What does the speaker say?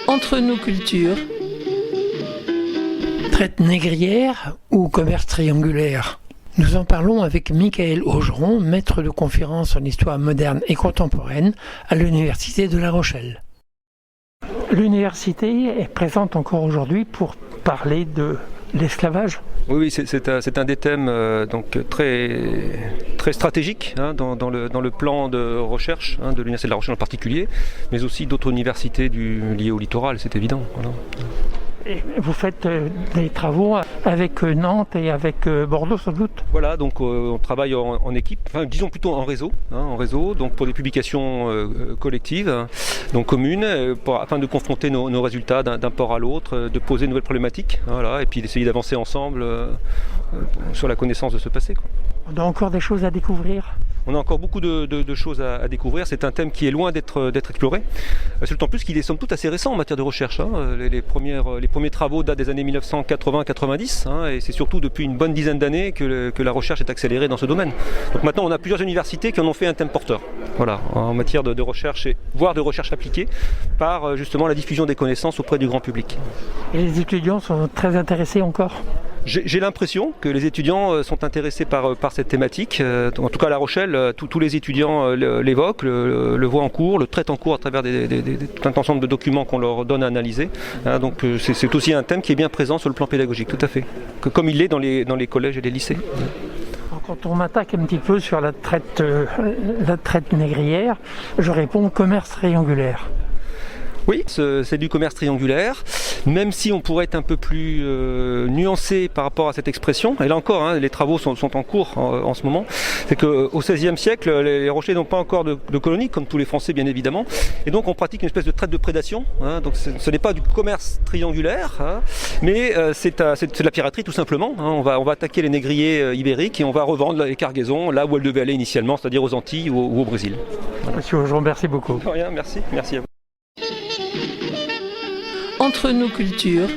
Entre nos cultures. Traite négrière ou commerce triangulaire? Nous en parlons avec Michael Augeron, maître de conférence en histoire moderne et contemporaine à l'Université de La Rochelle. L'université est présente encore aujourd'hui pour parler de l'esclavage. Oui, c'est un des thèmes donc très stratégiques dans le plan de recherche de l'Université de La Rochelle en particulier, mais aussi d'autres universités liées au littoral, c'est évident. Voilà. Et vous faites des travaux avec Nantes et avec Bordeaux sans doute? Voilà, donc on travaille en équipe, enfin disons plutôt en réseau, donc pour des publications collectives, donc communes, afin de confronter nos résultats d'un port à l'autre, de poser de nouvelles problématiques, voilà, et puis d'essayer d'avancer ensemble sur la connaissance de ce passé, quoi. On a encore des choses à découvrir? On a encore beaucoup de choses à découvrir. C'est un thème qui est loin d'être exploré. C'est d'autant plus qu'il est somme toute assez récent en matière de recherche. Les premiers travaux datent des années 1980-90, et c'est surtout depuis une bonne dizaine d'années que la recherche est accélérée dans ce domaine. Donc maintenant, on a plusieurs universités qui en ont fait un thème porteur. Voilà, en matière de recherche, voire de recherche appliquée, par justement la diffusion des connaissances auprès du grand public. Et les étudiants sont très intéressés encore? J'ai l'impression que les étudiants sont intéressés par cette thématique. En tout cas à La Rochelle, tous les étudiants l'évoquent, le voient en cours, le traitent en cours à travers tout un ensemble de documents qu'on leur donne à analyser. Donc c'est aussi un thème qui est bien présent sur le plan pédagogique, tout à fait. Comme il l'est dans les collèges et les lycées. Quand on m'attaque un petit peu sur la traite négrière, je réponds commerce triangulaire. Oui, c'est du commerce triangulaire, même si on pourrait être un peu plus nuancé par rapport à cette expression. Et là encore, les travaux sont en cours en ce moment. C'est qu'au XVIe siècle, les Rochelais n'ont pas encore de colonies, comme tous les Français bien évidemment. Et donc on pratique une espèce de traite de prédation. Donc ce n'est pas du commerce triangulaire, mais c'est de la piraterie tout simplement. On va attaquer les négriers ibériques et on va revendre les cargaisons là où elles devaient aller initialement, c'est-à-dire aux Antilles ou au Brésil. Voilà. Monsieur, je vous remercie beaucoup. De rien, merci à vous. Entre nos cultures.